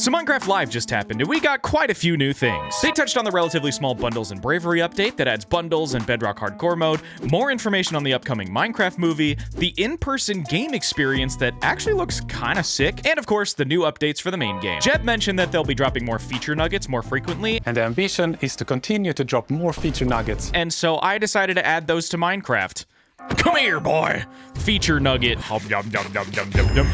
So Minecraft Live just happened, and we got quite a few new things. They touched on the relatively small Bundles and Bravery update that adds bundles and Bedrock Hardcore mode, more information on the upcoming Minecraft movie, the in-person game experience that actually looks kinda sick, and of course, the new updates for the main game. Jeb mentioned that they'll be dropping more feature nuggets more frequently, And the ambition is to continue to drop more feature nuggets. and so I decided to add those to Minecraft. Come here, boy! Feature nugget. Hum, yum, yum, yum, yum, yum, yum.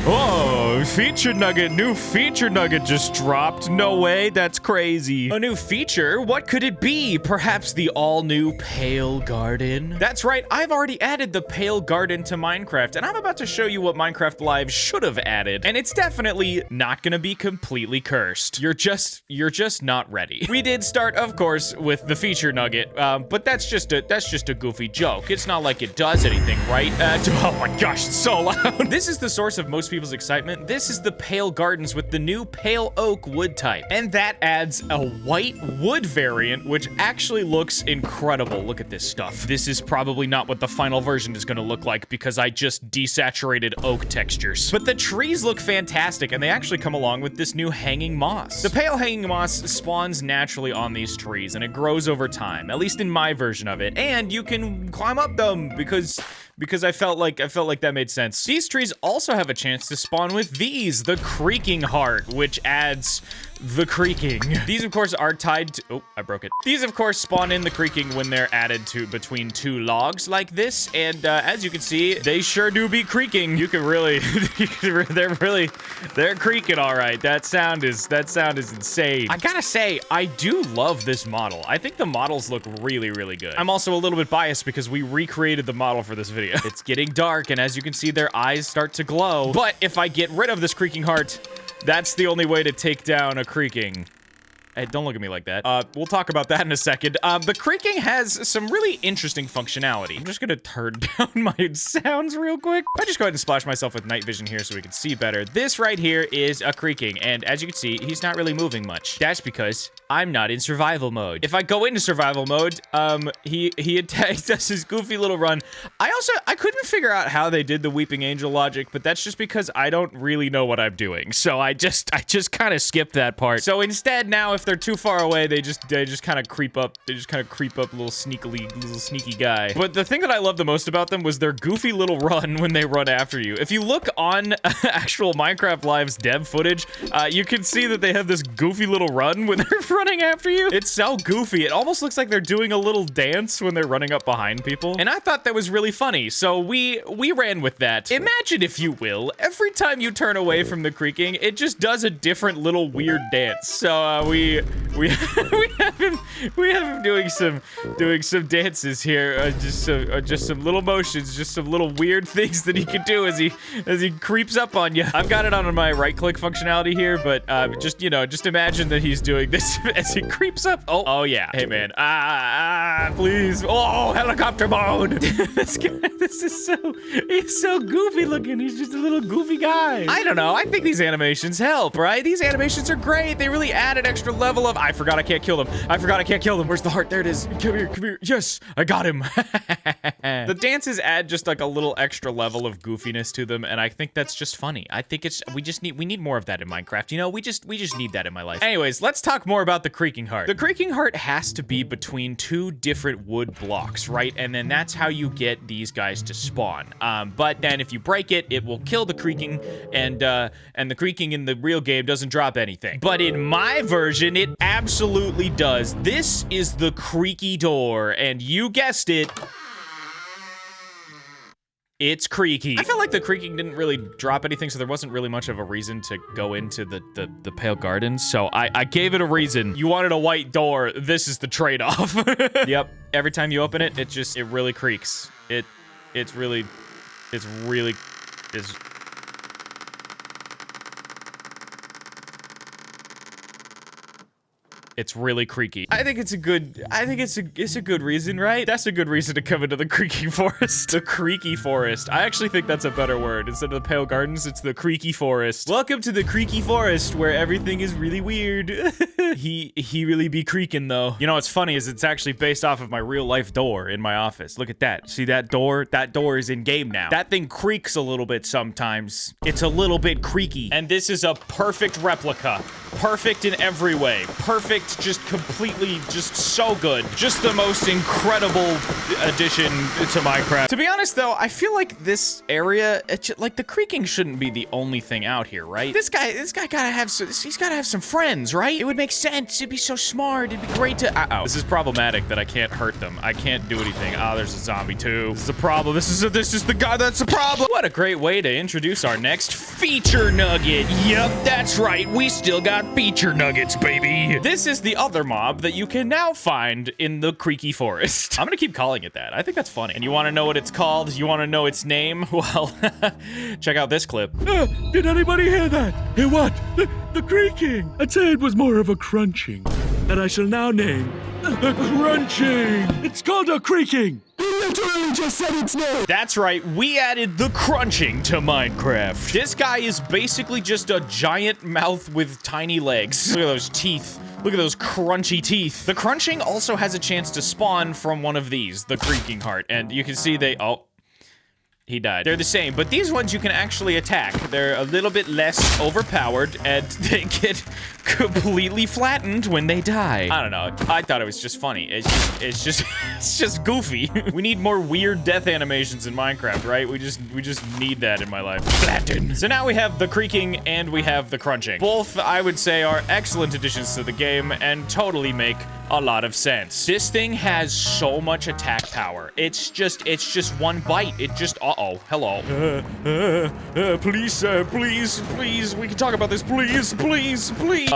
Oh, feature nugget. New feature nugget just dropped. No way, that's crazy. A new feature? What could it be? Perhaps the all-new Pale Garden? That's right, I've already added the Pale Garden to Minecraft, and I'm about to show you what Minecraft Live should have added. And it's definitely not gonna be completely cursed. You're just not ready. We did start, of course, with the feature nugget, but that's just a goofy joke. It's not like it does anything, right? Oh my gosh, it's so loud. This is the source of most people's excitement. This is the Pale Gardens with the new Pale Oak wood type. And that adds a white wood variant, which actually looks incredible. Look at this stuff. This is probably not what the final version is gonna look like because I just desaturated oak textures. But the trees look fantastic, and they actually come along with this new hanging moss. The pale hanging moss spawns naturally on these trees, and it grows over time, at least in my version of it. And you can climb up them because I felt like that made sense. These trees also have a chance to spawn with these, the Creaking heart, which adds the creaking. These, of course, are tied to... Oh, I broke it. These, of course, spawn in the creaking when they're added to between two logs like this. And as you can see, they sure do be creaking. You can really... they're creaking all right. That sound is insane. I gotta say, I do love this model. I think the models look really, really good. I'm also a little bit biased because we recreated the model for this video. It's getting dark, and as you can see, their eyes start to glow. But if I get rid of this creaking heart, that's the only way to take down a creaking. Hey, don't look at me like that. We'll talk about that in a second. The creaking has some really interesting functionality. I'm just gonna turn down my sounds real quick. I just go ahead and splash myself with night vision here so we can see better. This right here is a creaking, and as you can see, he's not really moving much. That's because I'm not in survival mode. If I go into survival mode, he does his goofy little run. I couldn't figure out how they did the Weeping Angel logic, but that's just because I don't really know what I'm doing. So I just kind of skipped that part. So instead, now if they're too far away, they just kind of creep up. They just kind of creep up, little sneaky guy. But the thing that I love the most about them was their goofy little run when they run after you. If you look on actual Minecraft Live's dev footage, you can see that they have this goofy little run when they're running after you. It's so goofy. It almost looks like they're doing a little dance when they're running up behind people. And I thought that was really funny. So we ran with that. Imagine, if you will, every time you turn away from the creaking, it just does a different little weird dance. So we have him doing some dances here, just some little motions, just some little weird things that he can do as he creeps up on you. I've got it on my right click functionality here, but just imagine that he's doing this as he creeps up. Oh yeah. Hey man, please. Oh, helicopter mode. This guy, he's so goofy looking. He's just a little goofy guy. I don't know. I think these animations help, right? These animations are great. They really add an extra level of, I forgot I can't kill them. Where's the heart? There it is. Come here. Yes, I got him. The dances add just like a little extra level of goofiness to them, and I think that's just funny. I think we need more of that in Minecraft. You know, we just need that in my life. Anyways, let's talk more about the creaking heart. The creaking heart has to be between two different wood blocks, right? And then that's how you get these guys to spawn. But then if you break it, it will kill the creaking, and the creaking in the real game doesn't drop anything. But in my version, it absolutely does. This is the creaky door, and you guessed it, it's creaky. I feel like the creaking didn't really drop anything, so there wasn't really much of a reason to go into the Pale Gardens, so I gave it a reason. You wanted a white door, this is the trade-off. Yep, every time you open it, it really creaks. It's really... It's really creaky. I think it's a good reason, right? That's a good reason to come into the creaking forest. The creaky forest. I actually think that's a better word. Instead of the pale gardens, it's the creaky forest. Welcome to the creaky forest where everything is really weird. he really be creaking though. You know what's funny is it's actually based off of my real life door in my office. Look at that. See that door? That door is in game now. That thing creaks a little bit sometimes. It's a little bit creaky. And this is a perfect replica. Perfect in every way. Perfect, just completely, just so good. Just the most incredible addition to Minecraft. To be honest though, I feel like this area, like the creaking shouldn't be the only thing out here, right? This guy gotta have he's gotta have some friends, right? It would make sense. It'd be so smart. It'd be great to, uh-oh. This is problematic that I can't hurt them. I can't do anything. Oh, there's a zombie too. This is a problem. This is the guy that's the problem. What a great way to introduce our next feature nugget. Yep, that's right. We still got feature nuggets, baby. This is the other mob that you can now find in the creaky forest. I'm gonna keep calling it that. I think that's funny. And you wanna know what it's called? You wanna know its name? Well, check out this clip. Did anybody hear that? Hear what? The creaking. I'd say it was more of a crunching that I shall now name the crunching. It's called a creaking. You literally just said its name. That's right, we added the crunching to Minecraft. This guy is basically just a giant mouth with tiny legs. Look at those teeth. Look at those crunchy teeth. The crunching also has a chance to spawn from one of these, the creaking heart. And you can see he died. They're the same, but these ones you can actually attack. They're a little bit less overpowered, and they get completely flattened when they die. I don't know. I thought it was just funny. It's just goofy. We need more weird death animations in Minecraft, right? We just need that in my life. Flatten. So now we have the creaking and we have the crunching. Both, I would say, are excellent additions to the game and totally make a lot of sense. This thing has so much attack power. It's just one bite. It just, uh-oh, hello. Please, we can talk about this, please.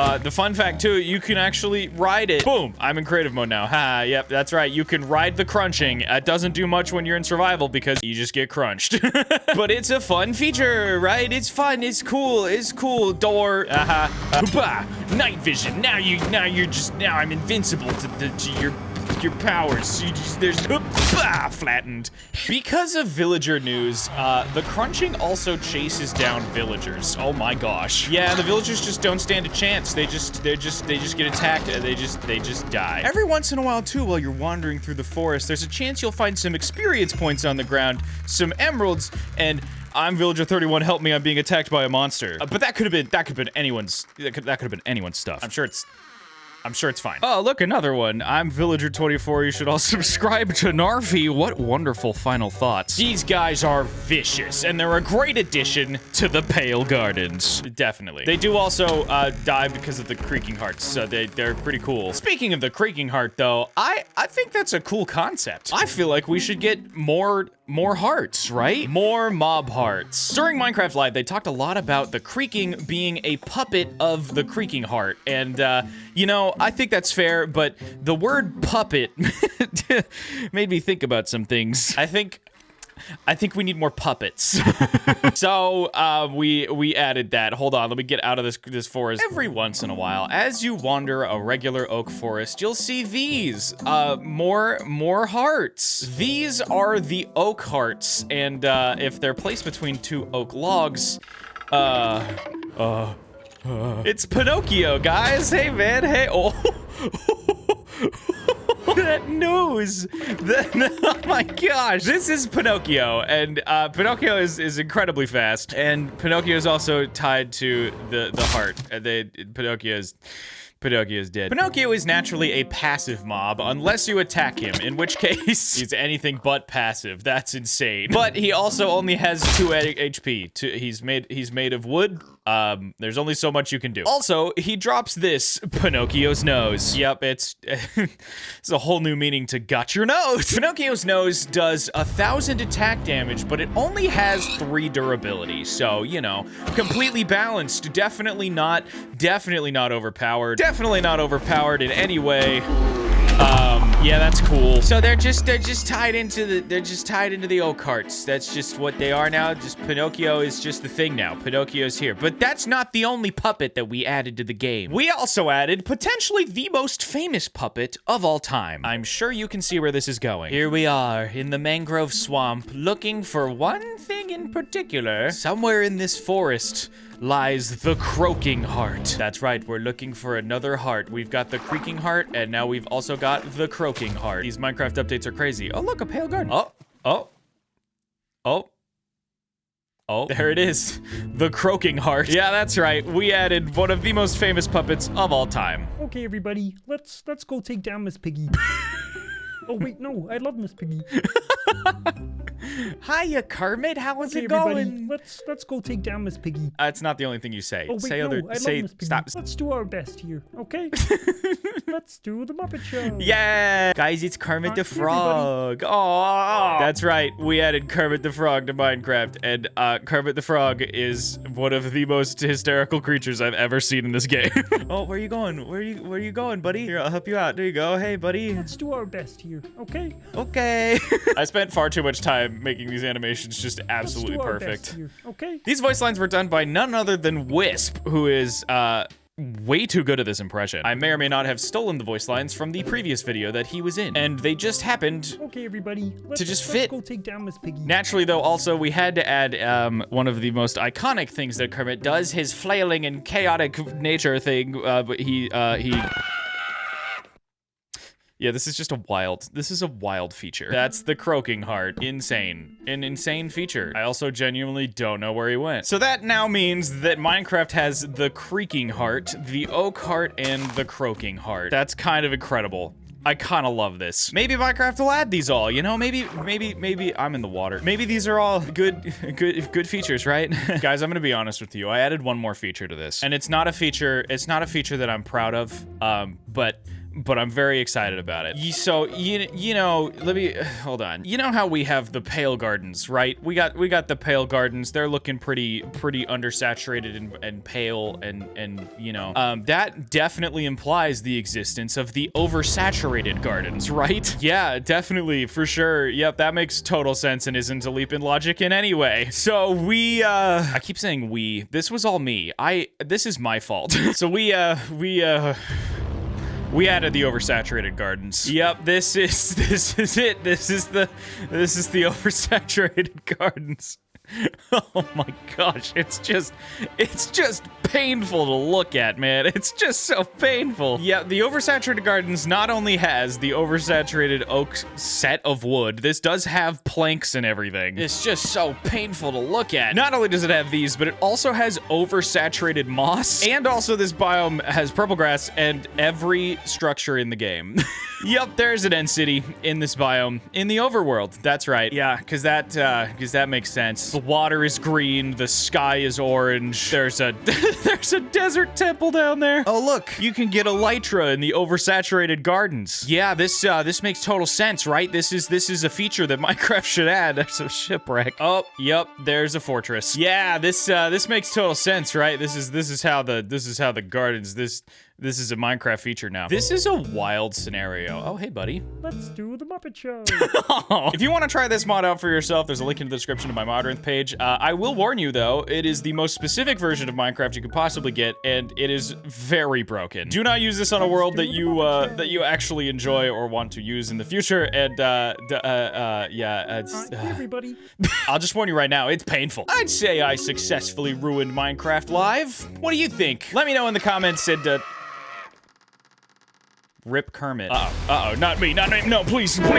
The fun fact too, you can actually ride it. Boom, I'm in creative mode now. Ha, yep, that's right. You can ride the crunching. It doesn't do much when you're in survival because you just get crunched. But it's a fun feature, right? It's fun, it's cool. Door, night vision. Now I'm invincible to your powers. There's flattened. Because of villager news, the crunching also chases down villagers. Oh my gosh. Yeah, the villagers just don't stand a chance. They just get attacked and they just die. Every once in a while too, while you're wandering through the forest, there's a chance you'll find some experience points on the ground, some emeralds, and I'm Villager 31. Help me! I'm being attacked by a monster. But that could have been anyone's stuff. I'm sure it's fine. Oh, look, another one. I'm Villager 24. You should all subscribe to Knarfy. What wonderful final thoughts. These guys are vicious, and they're a great addition to the Pale Gardens. Definitely. They do also die because of the creaking hearts, so they're pretty cool. Speaking of the creaking heart, though, I think that's a cool concept. I feel like we should get more hearts, right? More mob hearts. During Minecraft Live, they talked a lot about the creaking being a puppet of the creaking heart, and you know, I think that's fair, but the word puppet made me think about some things. I think we need more puppets. So, we added that. Hold on, let me get out of this forest. Every once in a while, as you wander a regular oak forest, you'll see these, more hearts. These are the oak hearts, and, if they're placed between two oak logs, it's Pinocchio, guys. Hey, man. Hey. Oh. That nose. Oh my gosh. This is Pinocchio, and Pinocchio is incredibly fast, and Pinocchio is also tied to the heart. Pinocchio is dead. Pinocchio is naturally a passive mob unless you attack him, in which case he's anything but passive. That's insane. But he also only has 2 HP. He's made of wood. There's only so much you can do. Also, he drops this, Pinocchio's nose. Yep, it's a whole new meaning to got your nose. Pinocchio's nose does 1,000 attack damage, but it only has 3 durability. So, you know, completely balanced. Definitely not overpowered. Definitely not overpowered in any way. Yeah, that's cool. So they're just tied into the old carts. That's just what they are now. Just Pinocchio is just the thing now. Pinocchio's here. But that's not the only puppet that we added to the game. We also added potentially the most famous puppet of all time. I'm sure you can see where this is going. Here we are in the mangrove swamp looking for one thing in particular. Somewhere in this forest lies the croaking heart. That's right, we're looking for another heart. We've got the creaking heart, and now we've also got the croaking heart. These Minecraft updates are crazy. Oh, look, a pale garden. Oh, there it is. The croaking heart. Yeah, that's right. We added one of the most famous puppets of all time. Okay, everybody, let's go take down Miss Piggy. Oh, wait, no, I love Miss Piggy. Hiya, Kermit. How is Okay, it going? everybody, let's go take down Miss Piggy. It's not the only thing you say. Oh, wait, say no, other. I Say love Miss Piggy. stop. Let's do our best here, okay? Let's do the Muppet Show. Yeah, guys, it's Kermit the Everybody. Frog. Oh, that's right. We added Kermit the Frog to Minecraft, and Kermit the Frog is one of the most hysterical creatures I've ever seen in this game. Oh, where are you going? Where are you going, buddy? Here, I'll help you out. There you go. Hey, buddy. Let's do our best here, okay? Okay. I spent far too much time making these animations just absolutely Let's do our perfect. best here, okay? These voice lines were done by none other than Wisp, who is way too good at this impression. I may or may not have stolen the voice lines from the previous video that he was in, and they just happened. Okay, everybody, let's fit. go take down Miss Piggy. Naturally, though, also we had to add one of the most iconic things that Kermit does, his flailing and chaotic nature thing. But he. Yeah, this is a wild feature. That's the croaking heart. Insane. An insane feature. I also genuinely don't know where he went. So that now means that Minecraft has the creaking heart, the oak heart, and the croaking heart. That's kind of incredible. I kind of love this. Maybe Minecraft will add these all, you know? Maybe I'm in the water. Maybe these are all good features, right? Guys, I'm gonna be honest with you. I added one more feature to this, and it's not a feature that I'm proud of, but I'm very excited about it. So, you know, let me, hold on. You know how we have the pale gardens, right? We got the pale gardens. They're looking pretty undersaturated and pale and you know, that definitely implies the existence of the oversaturated gardens, right? Yeah, definitely, for sure. Yep, that makes total sense and isn't a leap in logic in any way. So I keep saying we. This was all me. This is my fault. So we added the oversaturated gardens. Yep, this is it. This is the oversaturated gardens. Oh my gosh, it's just painful to look at, man. It's just so painful. Yeah, the oversaturated gardens not only has the oversaturated oak set of wood, this does have planks and everything. It's just so painful to look at. Not only does it have these, but it also has oversaturated moss, and also this biome has purple grass and every structure in the game. Yep, there's an end city in this biome, in the overworld. That's right. Yeah, because that makes sense. The water is green, the sky is orange. There's a desert temple down there. Oh look, you can get elytra in the oversaturated gardens. Yeah, this makes total sense, right? This is a feature that Minecraft should add. There's a shipwreck. Oh, yep, there's a fortress. Yeah, this makes total sense, right? This is how the gardens. This is a Minecraft feature now. This is a wild scenario. Oh, hey, buddy. Let's do the Muppet Show. If you want to try this mod out for yourself, there's a link in the description to my Modern page. I will warn you, though, it is the most specific version of Minecraft you could possibly get, and it is very broken. Do not use this on a world that you actually enjoy or want to use in the future, and, yeah, it's... Everybody. I'll just warn you right now, it's painful. I'd say I successfully ruined Minecraft Live. What do you think? Let me know in the comments, and, Rip Kermit. Uh-oh, not me, no, please. Well,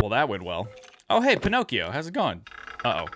that went well. Oh, hey, Pinocchio, how's it going? Uh-oh.